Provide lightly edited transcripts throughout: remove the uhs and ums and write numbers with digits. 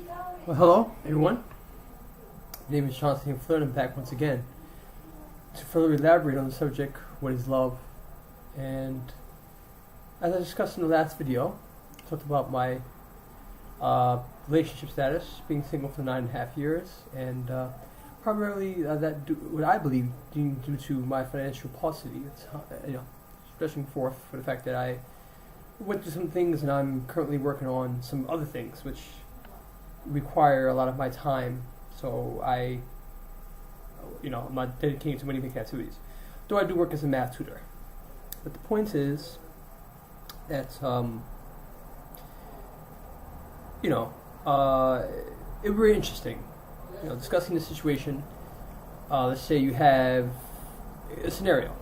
Well, hello, everyone. My name is Jonathan Flynn. I'm back once again to further elaborate on the subject, what is love? And as I discussed in the last video, I talked about my relationship status, being single for 9.5 years, and primarily what I believe due to my financial paucity. It's stretching forth for the fact that I went through some things and I'm currently working on some other things which require a lot of my time. So I'm not dedicating to many big activities. Though I do work as a math tutor. But the point is that it was very interesting. Discussing the situation. Let's say you have a scenario,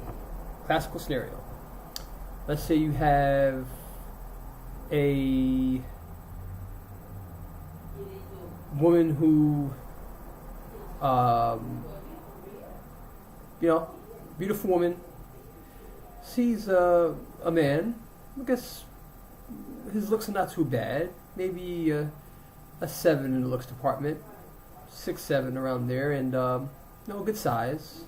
classical scenario. Let's say you have a woman who, beautiful woman, sees a man. I guess his looks are not too bad. Maybe a 7 in the looks department, 6, 7 around there, and good size.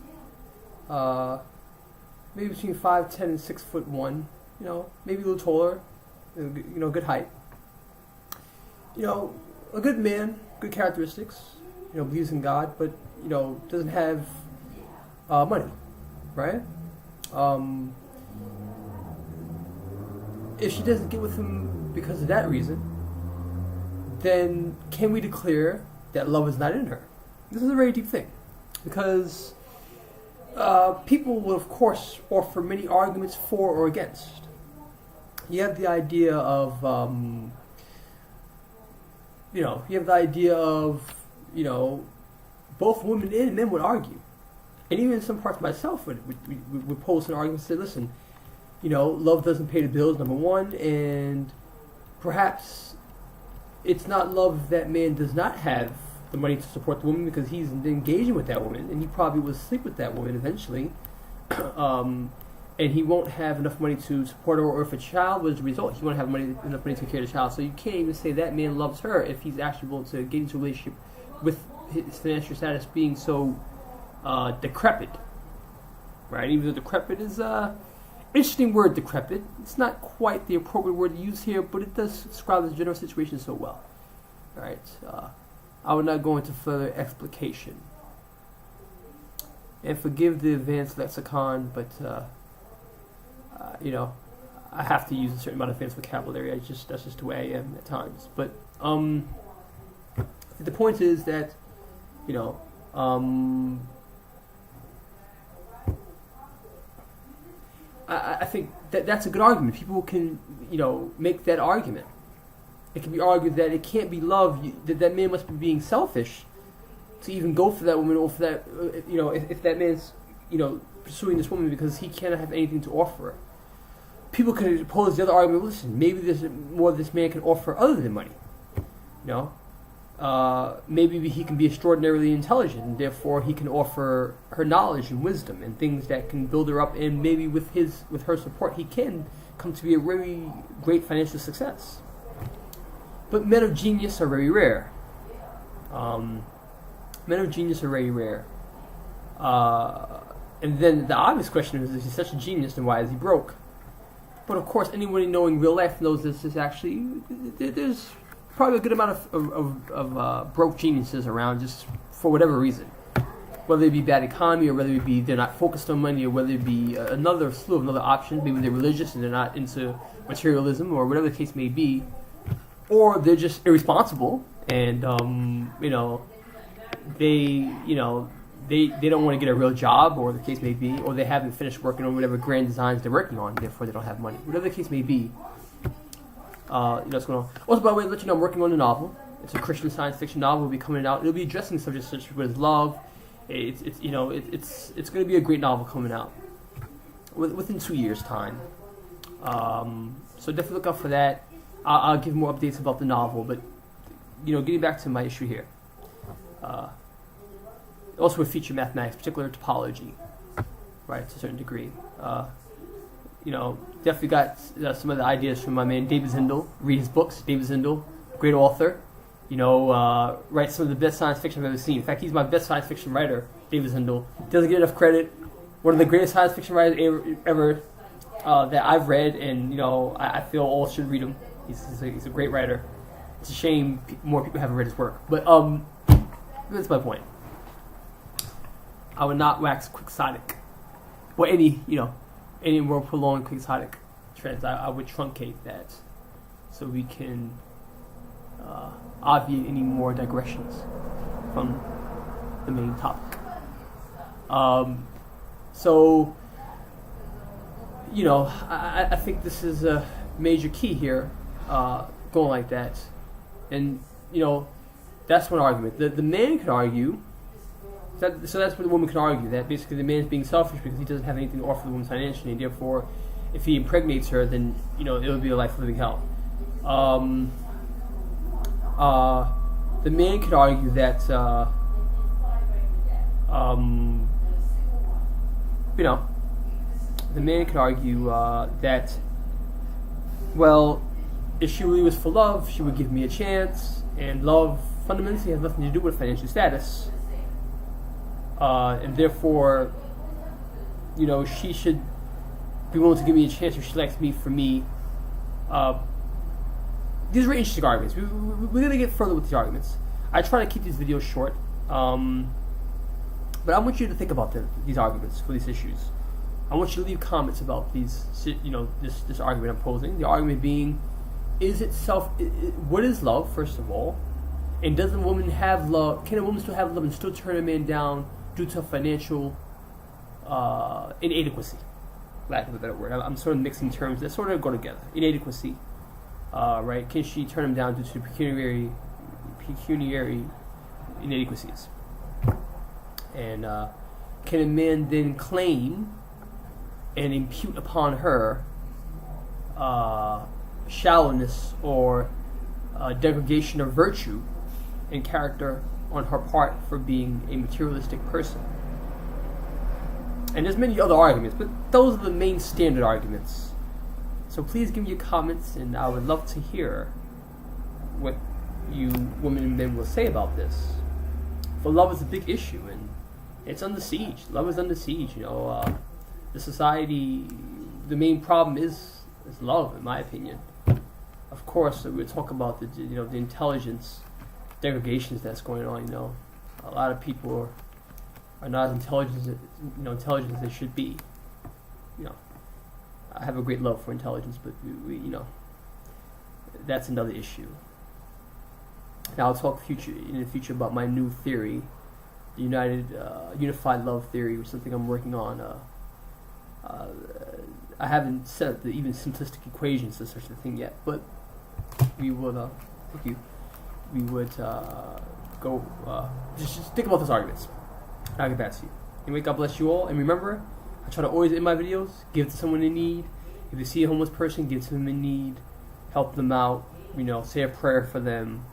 Maybe between 5'10" and 6'1". Maybe a little taller. Good height. A good man, good characteristics. Believes in God, but doesn't have money, right? If she doesn't get with him because of that reason, then can we declare that love is not in her? This is a very deep thing, because people will, of course, offer many arguments for or against. You have the idea of, both women and men would argue. And even in some parts myself would pose an argument and say, listen, love doesn't pay the bills, number one, and perhaps it's not love that man does not have the money to support the woman because he's engaging with that woman, and he probably will sleep with that woman eventually, and he won't have enough money to support her, or if a child was the result, he won't have enough money to take care of the child. So you can't even say that man loves her if he's actually able to get into a relationship with his financial status being so decrepit, right? Even though decrepit is interesting word, decrepit. It's not quite the appropriate word to use here, but it does describe the general situation so well. All right. I will not go into further explication. And forgive the advanced lexicon, but I have to use a certain amount of advanced vocabulary. That's just the way I am at times. But the point is that I think that's a good argument. People can make that argument. It can be argued that it can't be love. That man must be being selfish to even go for that woman, or for that if that man's pursuing this woman because he cannot have anything to offer her. People could pose the other argument. Listen, maybe there's more this man can offer other than money. Maybe he can be extraordinarily intelligent, and therefore he can offer her knowledge and wisdom and things that can build her up. And maybe with her support, he can come to be a very great financial success. But men of genius are very rare. And then the obvious question is, if he's such a genius, then why is he broke? But of course, anyone knowing real life knows this is actually, there's probably a good amount of broke geniuses around just for whatever reason. Whether it be bad economy, or whether it be they're not focused on money, or whether it be another slew of another options. Maybe they're religious and they're not into materialism, or whatever the case may be. Or they're just irresponsible and, they don't want to get a real job, or the case may be, or they haven't finished working on whatever grand designs they're working on, therefore they don't have money. Whatever the case may be, what's going on. Also, by the way, to let you know, I'm working on a novel. It's a Christian science fiction novel. It'll be coming out. It'll be addressing subjects such as love. It's going to be a great novel coming out within 2 years' time. So definitely look out for that. I'll give more updates about the novel, but getting back to my issue here. Also would feature mathematics, particular topology, right, to a certain degree. Definitely got some of the ideas from my man David Zindel. Read his books. David Zindel, great author. writes some of the best science fiction I've ever seen. In fact, he's my best science fiction writer, David Zindel. Doesn't get enough credit. One of the greatest science fiction writers ever that I've read, and I feel all should read him. He's a great writer. It's a shame more people haven't read his work, but that's my point. I would not wax quixotic, or any more prolonged quixotic trends. I would truncate that so we can obviate any more digressions from the main topic. I think this is a major key here, going like that. And, that's one argument. The man could argue, so that's what the woman can argue, that basically the man's being selfish because he doesn't have anything to offer the woman financially, and therefore, if he impregnates her, then, it would be a life of living hell. The man could argue that, the man could argue that, well, if she really was for love, she would give me a chance, and love fundamentally has nothing to do with financial status, and therefore, she should be willing to give me a chance if she likes me for me. These are interesting arguments. We're going to get further with these arguments. I try to keep these videos short, but I want you to think about these arguments for these issues. I want you to leave comments about these, this argument I'm posing. The argument being, what is love, first of all? And does a woman have love? Can a woman still have love and still turn a man down due to financial inadequacy? Lack of a better word. I'm sort of mixing terms that sort of go together. Inadequacy, right? Can she turn him down due to pecuniary inadequacies? And can a man then claim and impute upon her shallowness or degradation of virtue and character on her part for being a materialistic person? And there's many other arguments, but those are the main standard arguments. So please give me your comments, and I would love to hear what you women and men will say about this. For love is a big issue, and it's under siege. Love is under siege. The society, the main problem is love, in my opinion. Of course, we'll talk about the intelligence degradations that's going on. A lot of people are not as intelligent as they should be. I have a great love for intelligence, but that's another issue. Now I'll talk in the future about my new theory, the unified love theory, which is something I'm working on. I haven't set up the even simplistic equations to such a thing yet, but we would. Thank you. We would go. Just think about those arguments. I'll get back to you. Anyway, God bless you all, and remember, I try to always end my videos, give to someone in need. If you see a homeless person, give to them in need, help them out. Say a prayer for them.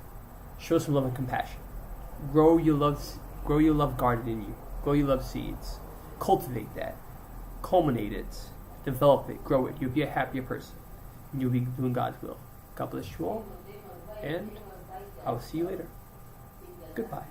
Show some love and compassion. Grow your love garden in you. Grow your love seeds. Cultivate that. Culminate it. Develop it. Grow it. You'll be a happier person. And you'll be doing God's will. God bless you all. And I will see you later. Goodbye.